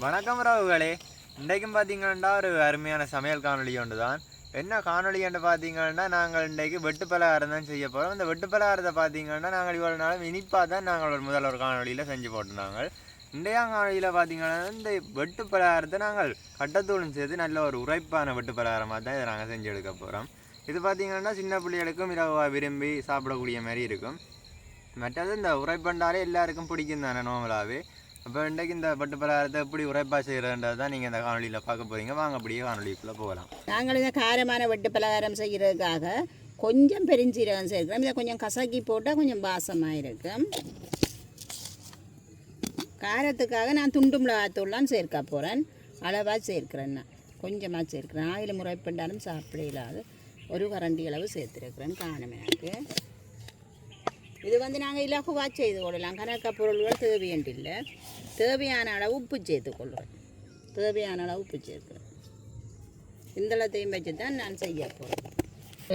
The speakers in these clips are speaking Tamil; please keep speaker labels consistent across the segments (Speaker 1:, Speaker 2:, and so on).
Speaker 1: வணக்கம் ராவுகளே. இன்றைக்கும் பார்த்தீங்கன்னா ஒரு அருமையான சமையல் காணொலி ஒன்று தான். என்ன காணொலி என்று பார்த்தீங்கன்னா, நாங்கள் இன்றைக்கு வெட்டு பலகாரம் தான் செய்ய போகிறோம். இந்த வெட்டு பலகாரத்தை பார்த்தீங்கன்னா நாங்கள் இவ்வளோ நாளும் இனிப்பாக தான் நாங்கள் ஒரு காணொலியில் செஞ்சு போட்டிருந்தாங்க. இன்றைய காணொலியில் பார்த்தீங்கன்னா இந்த வெட்டு பலகாரத்தை நாங்கள் கட்டத்தூளும் சேர்த்து நல்ல ஒரு உரைப்பான வெட்டு பலகாரமாக தான் இதை நாங்கள் செஞ்சு எடுக்க போகிறோம். இது பார்த்தீங்கன்னா சின்ன பிள்ளைகளுக்கும் இரவாக விரும்பி சாப்பிடக்கூடிய மாதிரி இருக்கும். மற்றது இந்த உரைப்பண்டாலே எல்லாருக்கும் பிடிக்கும் தானே நார்மலாகவே. அப்போ இன்றைக்கு இந்த பட்டு பலகாரத்தை எப்படி உரைப்பா செய்கிறன்றது தான் நீங்கள் இந்த காணொலியில் பார்க்க போகிறீங்க. வாங்க அப்படியே காணொலிக்குள்ளே போகலாம்.
Speaker 2: நாங்கள் இந்த காரமான வெட்டு பலகாரம் செய்கிறதுக்காக கொஞ்சம் பெருஞ்சீரகம் சேர்க்கிறோம். இதை கொஞ்சம் கசக்கி போட்டால் கொஞ்சம் வாசமாக இருக்கும். காரத்துக்காக நான் துண்டு மிளகாத்தூள்லாம் சேர்க்க போகிறேன். அளவாக சேர்க்கிறேன், நான் கொஞ்சமாக சேர்க்கிறேன். ஆயில் முறைப்பண்டாலும் சாப்பிட இல்லாது ஒரு கரண்டி அளவு சேர்த்துருக்குறேன். காணும் எனக்கு. இது நாங்கள் இலகுவாக செய்து கொள்ளலாம். கணக்க பொருள்கள் தேவையில்லை. தேவையான அளவு உப்பு சேர்த்துக்கொள்கிறேன். தேவையான அளவு உப்பு சேர்க்கிறேன். இந்தளத்தையும் வச்சு தான் நான் செய்ய போகிறேன்.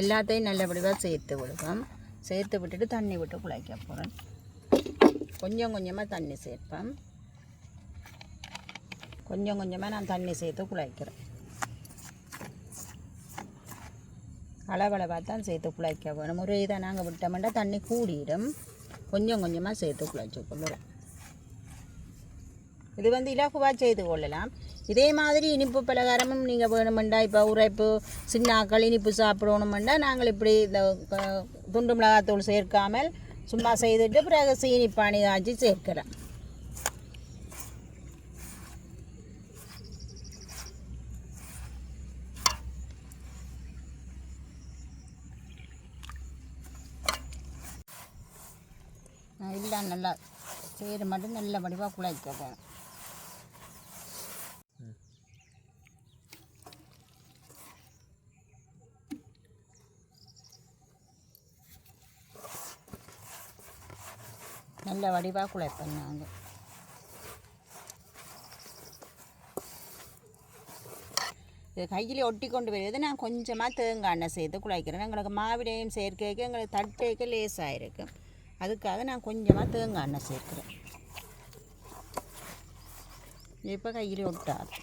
Speaker 2: எல்லாத்தையும் நல்லபடியாக சேர்த்து விடுவேன். சேர்த்து விட்டுட்டு தண்ணி விட்டு குழைக்க போகிறேன். கொஞ்சம் கொஞ்சமாக தண்ணி சேர்ப்பேன். கொஞ்சம் கொஞ்சமாக நான் தண்ணி சேர்த்து குழைக்கிறேன். அளவளவாக தான் சேர்த்து குழைக்க வேணும். ஒரு இதை நாங்கள் விட்டோம்னா தண்ணி கூடிடும். கொஞ்சம் கொஞ்சமாக சேர்த்து குழைச்சி கொள்ளுறோம். இது இலகுவாக செய்து கொள்ளலாம். இதே மாதிரி இனிப்பு பலகாரமும் நீங்கள் வேணுமெண்டா, இப்போ உரைப்பு சின்னாக்கள் இனிப்பு சாப்பிடணுமெண்டா நாங்கள் இப்படி இந்த துண்டு மிளகாத்தூள் சேர்க்காமல் சும்மா செய்துட்டு பிறகு சீனி பானி காய்ச்சி சேர்க்கலாம். இல்லை நல்லா செய்கிற மட்டும் நல்ல வடிவாக குழைக்க. நல்ல வடிவாக குழைப்பேன் நாங்கள். இது கையில் ஒட்டி கொண்டு வருது. நான் கொஞ்சமாக தேங்காய் எண்ணெய் சேர்த்து குழைக்கிறேன். எங்களுக்கு மாவிடையும் சேர்க்க எங்களுக்கு தட்டேக்க லேசாக இருக்கும். அதுக்காக நான் கொஞ்சமாக தேங்காய் எண்ணெய் சேர்க்கிறேன். இப்போ கையில் ஒட்டாது.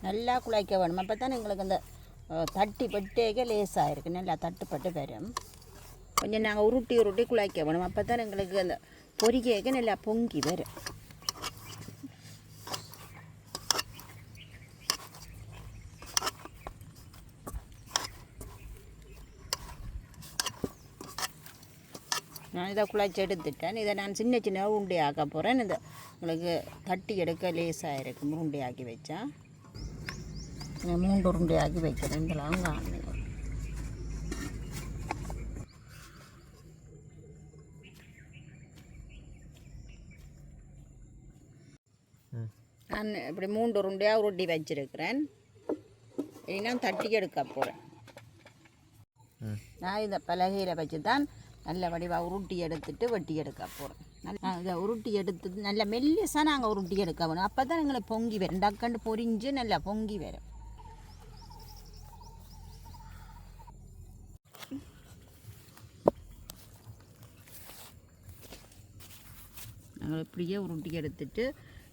Speaker 2: நல்லா குழைக்க வேணும். அப்போ தான் எங்களுக்கு அந்த தட்டி பட்டேக்க லேசாக இருக்குது. நல்லா தட்டுப்பட்டு வரும். கொஞ்சம் நாங்கள் உருட்டி குழைக்க வேணும். அப்போ தான் எங்களுக்கு அந்த பொரிக்கைக்க நல்லா பொங்கி வரும். நான் இதை குழைச்சி எடுத்துட்டேன். இதை நான் சின்ன சின்ன உருண்டையாக்க போகிறேன். இந்த உங்களுக்கு தட்டி எடுக்க லேசாக இருக்கும். உருண்டையாக்கி வச்சா 3 உருண்டையாக்கி வைக்கிறேன். இதெல்லாம் காணும். நான் இப்படி 3 உருண்டையாக உருட்டி வச்சிருக்கிறேன். நான் தட்டி எடுக்க போகிறேன். நான் இதை பலகையில் வச்சு தான் நல்ல வடிவாக உருட்டி எடுத்துட்டு வெட்டி எடுக்க போகிறேன். நான் இதை உருட்டி எடுத்து நல்ல மெல்லிசாக நாங்கள் உருட்டி எடுக்க வேணும். அப்போ தான் எங்களை பொங்கி வரும். டக்கண்டு பொரிஞ்சு நல்லா பொங்கி வரும். நாங்கள் இப்படியே உருட்டி எடுத்துட்டு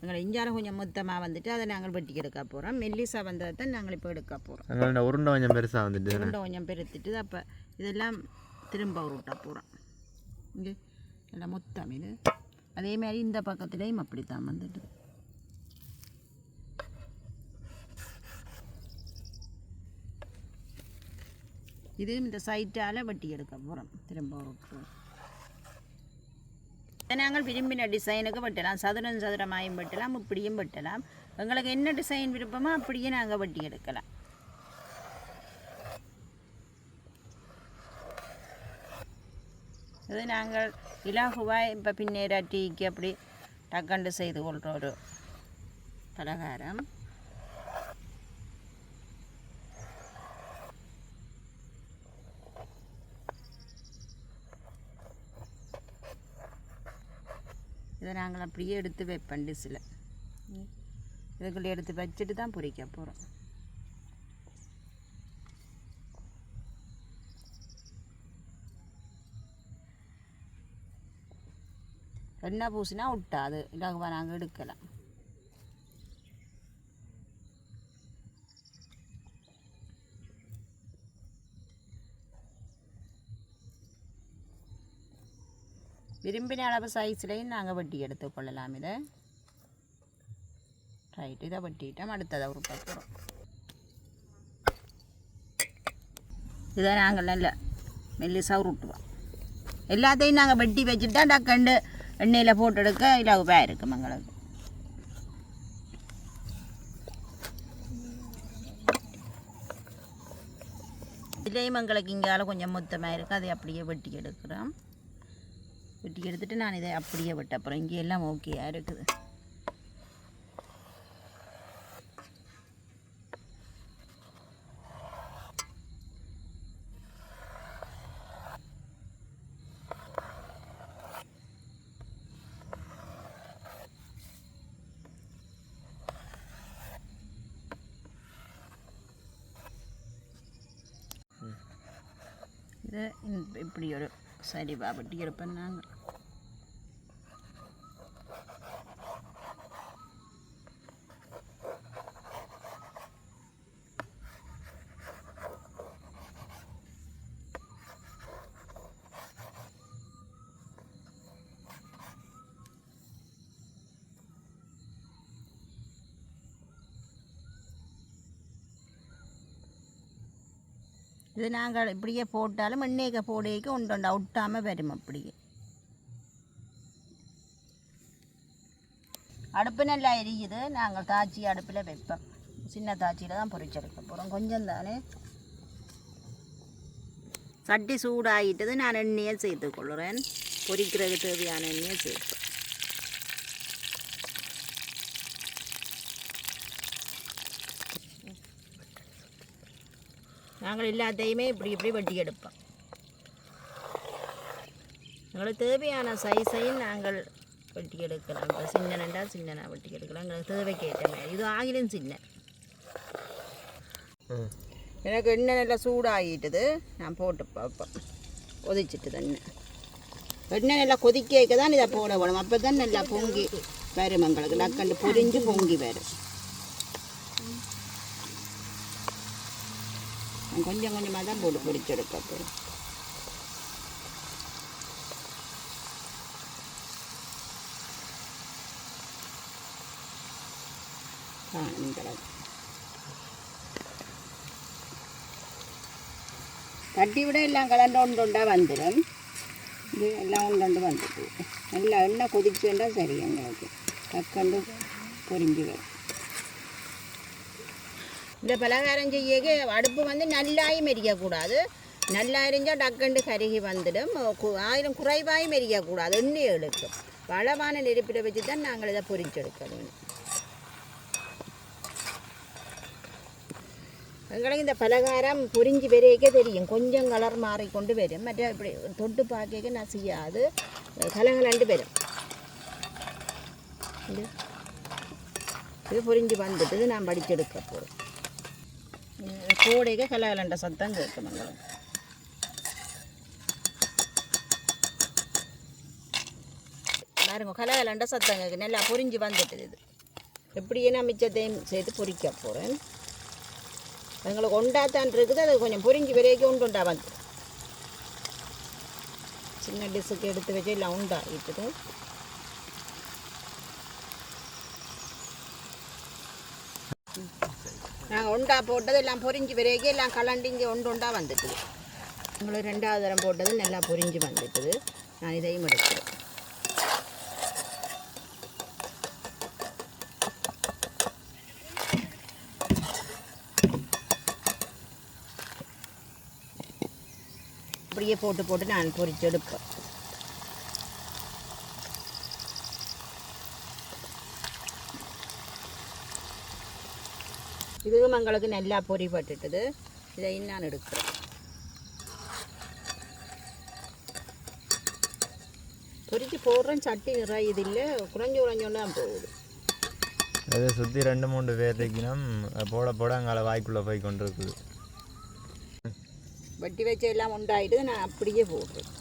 Speaker 2: எங்களை இஞ்சாரம் கொஞ்சம் மொத்தமாக அதை நாங்கள் வெட்டி எடுக்க போகிறோம். மெல்லிசாக வந்ததை தான் நாங்கள் இப்போ எடுக்க போகிறோம்.
Speaker 1: உருண்டை கொஞ்சம் பெருசாக வந்துட்டு
Speaker 2: உருண்டை கொஞ்சம் பெருத்துட்டு அப்போ இதெல்லாம் திரும்ப உருட்ட போகிறோம். இங்கே எல்லாம் மொத்தம் இது அதே மாதிரி இந்த பக்கத்துலேயும் அப்படி தான் வந்துட்டு. இது இந்த சைட்டால் வெட்டி எடுக்க போகிறோம். திரும்ப உருட்டு நாங்கள் விரும்பின டிசைனுக்கு வெட்டலாம். சதுரமாயும் வெட்டலாம், இப்படியும் வெட்டலாம். எங்களுக்கு என்ன டிசைன் விருப்பமோ அப்படியே நாங்கள் வெட்டி எடுக்கலாம். இது நாங்கள் இலகுவாய் இப்போ பின்னேரா டீக்கு அப்படி டக்கண்டு செய்து கொள்கிற ஒரு பலகாரம். இதை நாங்கள் அப்படியே எடுத்து வைப்பேன் டிஷ்ஷில். இதுக்குள்ளே எடுத்து வச்சுட்டு தான் பொரிக்க போகிறோம். எண்ணெய் பூசினா விட்டாது, இலகுவா நாங்கள் எடுக்கலாம். விரும்பின அளவு சைஸ்லையும் நாங்கள் வெட்டி எடுத்துக்கொள்ளலாம். இதை ரைட், இதை வெட்டிட்டோம். அடுத்ததை உருப்ப போகிறோம். இதை நாங்கள் நல்ல மெல்லிசாக உருட்டுவோம். எல்லாத்தையும் நாங்கள் வெட்டி வச்சுட்டா டக்கண்டு எண்ணெயில் போட்டு எடுக்க இலகுவாக இருக்கும் எங்களுக்கு. இதுலேயும் எங்களுக்கு இங்கால கொஞ்சம் மொத்தமாக இருக்குது, அதை அப்படியே வெட்டி எடுக்கிறோம். வெட்டி எடுத்துகிட்டு நான் இதை அப்படியே வெட்ட அப்புறம் இங்கே எல்லாம் ஓகேயாக இருக்குது. இதை இப்படி ஒரு சரிவா வெட்டி எடுப்பேன் நாங்கள். இது நாங்கள் இப்படியே போட்டாலும் எண்ணெய்க்கு போடைக்கு ஒன்று ஒட்டாமல் வரும். அப்படியே அடுப்பு நல்லா எரியுது. நாங்கள் தாச்சி அடுப்பில் வைப்போம். சின்ன தாச்சியில் தான் பொரிச்செடுக்க போகிறோம். கொஞ்சம் தானே. சட்டி சூடாகிட்டது. நான் எண்ணெயை சேர்த்துக்கொள்கிறேன். பொரிக்கிறதுக்கு தேவையான எண்ணெயை சேர்ப்பேன். நாங்கள் எல்லாத்தையுமே இப்படி இப்படி வெட்டி எடுப்போம். எங்களுக்கு தேவையான சைஸையும் நாங்கள் வெட்டி எடுக்கலாம். இப்போ சின்னனண்டா சின்னனா வெட்டி எடுக்கலாம். எங்களுக்கு தேவைக்கு ஏற்ற மாதிரி. இது ஆகிலும் சின்ன. எனக்கு எண்ணெய் நல்லா சூடாகிட்டுது. நான் போட்டு பார்ப்பேன். கொதிச்சுட்டு எண்ணெய் நல்லா கொதிக்க தான் இதை போட வேணும். அப்போ தான் நல்லா பொங்கி வரும். எங்களுக்கு டக்கண்டு பொரிஞ்சு பொங்கி வரும். கொஞ்சம் கொஞ்சமாக தான் போட்டு பொரிச்செடுக்க போகிறோம். தட்டி விட எல்லாம் கலந்து ஒன்றுண்டா வந்துடும். இது எல்லாம் ஒன்று வந்துட்டு நல்லா எண்ணெய் கொதிச்சு வேண்டாம். சரி, எங்களுக்கு டக்கண்டு பொரிஞ்சு வரும். இந்த பலகாரம் செய்ய அடுப்பு வந்து நல்லாயும் எரியக்கூடாது. நல்லா எரிஞ்சால் டக்கண்டு கருகி வந்துடும். ஆயிரம் குறைவாயும் எரியக்கூடாது. எண்ணெய் எடுக்கும். வளவான நெருப்பில் வச்சு தான் நாங்கள் இதை பொரிச்செடுக்கணும். எங்களுக்கு இந்த பலகாரம் பொரிஞ்சு வரைக்கே தெரியும். கொஞ்சம் கலர் மாறிக்கொண்டு வரும். மற்ற இப்படி தொட்டு பார்க்க நான் செய்யாது. கலகலண்டு வரும். இது பொரிஞ்சு வந்துட்டு நான் படிச்செடுக்க போகிறேன். கோடைக்கு கலகலண்ட சத்தம் கேட்கும். எங்களுக்கு பாருங்க, கலகலண்ட சத்தம் கேட்கு. நல்லா பொரிஞ்சு வந்துட்டு. இது எப்படியே நான் மிச்சத்தையும் சேர்த்து பொரிக்க போகிறேன். எங்களுக்கு ஒண்டாத்தான் இருக்குது. அது கொஞ்சம் பொரிஞ்சு வரைக்கும் உண்டுண்டா வந்து சின்ன டிஷ்ஷுக்கு எடுத்து வச்சு எல்லாம் உண்டாகிட்டுது. நாங்கள் உண்டா போட்டது எல்லாம் பொரிஞ்சு வரைக்கும் எல்லாம் கலண்டு இங்கே ஒன்று வந்துட்டுது. உங்களுக்கு 2வது தரம் போட்டது நல்லா பொரிஞ்சு வந்துட்டுது. நான் இதையும் எடுக்கிறேன். அப்படியே போட்டு நான் பொரிச்சு எடுப்பேன். இதுவும் எங்களுக்கு நல்லா பொரிப்பட்டுட்டுது. இதையும் நான் எடுக்கிறேன். பொரிச்சு போடுறேன். சட்டி நிறைய இது இல்லை. குறைஞ்சு தான் போகுது.
Speaker 1: அது சுற்றி 2-3 பேர் இருக்கணும் போட போட அங்கே வாய்க்குள்ளே போய் கொண்டு இருக்குது.
Speaker 2: வட்டி வச்சு எல்லாம் உண்டாயிட்டு நான் அப்படியே போடுறேன்.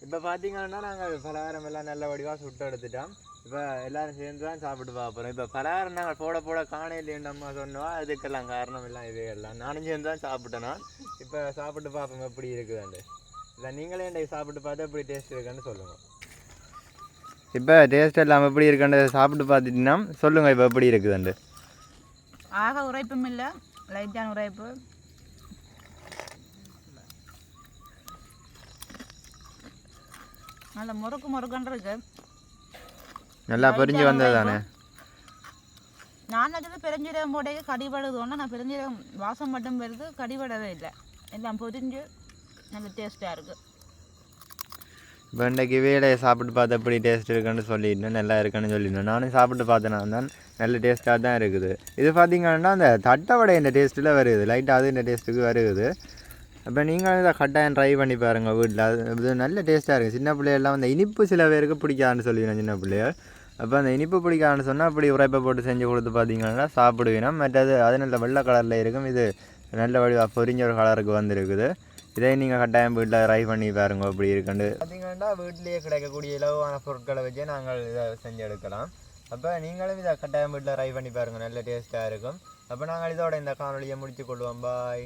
Speaker 1: இப்போ பார்த்தீங்கன்னா நாங்கள் பலகாரம் எல்லாம் நல்ல வடிவாக சுட்டு எடுத்துட்டோம். இப்போ எல்லோரும் சேர்ந்து தான் சாப்பிட்டு பார்ப்போம். இப்போ பலகாரம் நாங்கள் போட போட காணையில் நம்ம சொன்னோம், அதுக்கெல்லாம் காரணம் எல்லாம் இதே எல்லாம் நானும் சேர்ந்து தான் சாப்பிட்டேன்னா. இப்போ சாப்பிட்டு பார்ப்போம் எப்படி இருக்குதுண்டு. இல்லை நீங்களே இன்றைக்கு சாப்பிட்டு பார்த்து எப்படி டேஸ்ட் இருக்குன்னு சொல்லுங்கள். இப்போ டேஸ்ட் எல்லாம் எப்படி இருக்குன்னு சாப்பிட்டு பார்த்துட்டிங்கன்னா சொல்லுங்கள் இப்போ எப்படி இருக்குதுண்டு.
Speaker 2: ஆக உரைப்பும் இல்லை, லைட்டான உரைப்பு. நல்ல முறுக்குன்ற இருக்கு,
Speaker 1: நல்லா பிரிஞ்சு வந்தது தானே.
Speaker 2: நான் அதில் பெருஞ்சீரகம் போட கடிபடுதோன்னா நான் பெருஞ்சீரகம் வாசம் மட்டும் வருது, கடிபடவே இல்லை. எல்லாம் பொரிஞ்சு நல்ல டேஸ்ட்டாக இருக்குது.
Speaker 1: இப்போ இன்றைக்கு வேலையை சாப்பிட்டு பார்த்து எப்படி டேஸ்ட் இருக்குன்னு சொல்லிட்டேன், நல்லா இருக்குன்னு சொல்லிட்டேன். நானும் சாப்பிட்டு பார்த்தேன்னா தான் நல்ல டேஸ்ட்டாக தான் இருக்குது. இது பார்த்திங்கன்னா அந்த தட்டை வடை இந்த டேஸ்ட்டில் வருது, லைட்டாக அது இந்த டேஸ்ட்டுக்கு வருது. அப்போ நீங்களும் இதை கட்டாயம் ட்ரை பண்ணி பாருங்கள் வீட்டில். அது நல்ல டேஸ்ட்டாக இருக்குது. சின்ன பிள்ளைகள்லாம் அந்த இனிப்பு சில பேருக்கு பிடிக்காதுன்னு சொல்லிடுவேன் சின்ன பிள்ளைகள். அப்போ அந்த இனிப்பு பிடிக்காதுன்னு சொன்னால் அப்படி உரைப்பை போட்டு செஞ்சு கொடுத்து பார்த்தீங்கன்னா சாப்பிடுவீங்கன்னா. மற்றது அது நல்ல வெள்ளை கலரில் இருக்கும், இது நல்ல வடிவாக பொரிஞ்ச ஒரு கலருக்கு வந்துருக்குது. இதே நீங்கள் கட்டாயம் வீட்டில் ட்ரை பண்ணி பாருங்க அப்படி இருக்குண்டு. பார்த்தீங்கன்னா வீட்டிலேயே கிடைக்கக்கூடிய இலவான பொருட்களை வச்சு நாங்கள் இதை செஞ்சு எடுக்கலாம். அப்போ நீங்களும் இதை கட்டாயம் வீட்டில் ட்ரை பண்ணி பாருங்கள், நல்ல டேஸ்ட்டாக இருக்கும். அப்போ நாங்கள் இதோட இந்த காணொலியை முடித்து கொள்வோம். பாய்.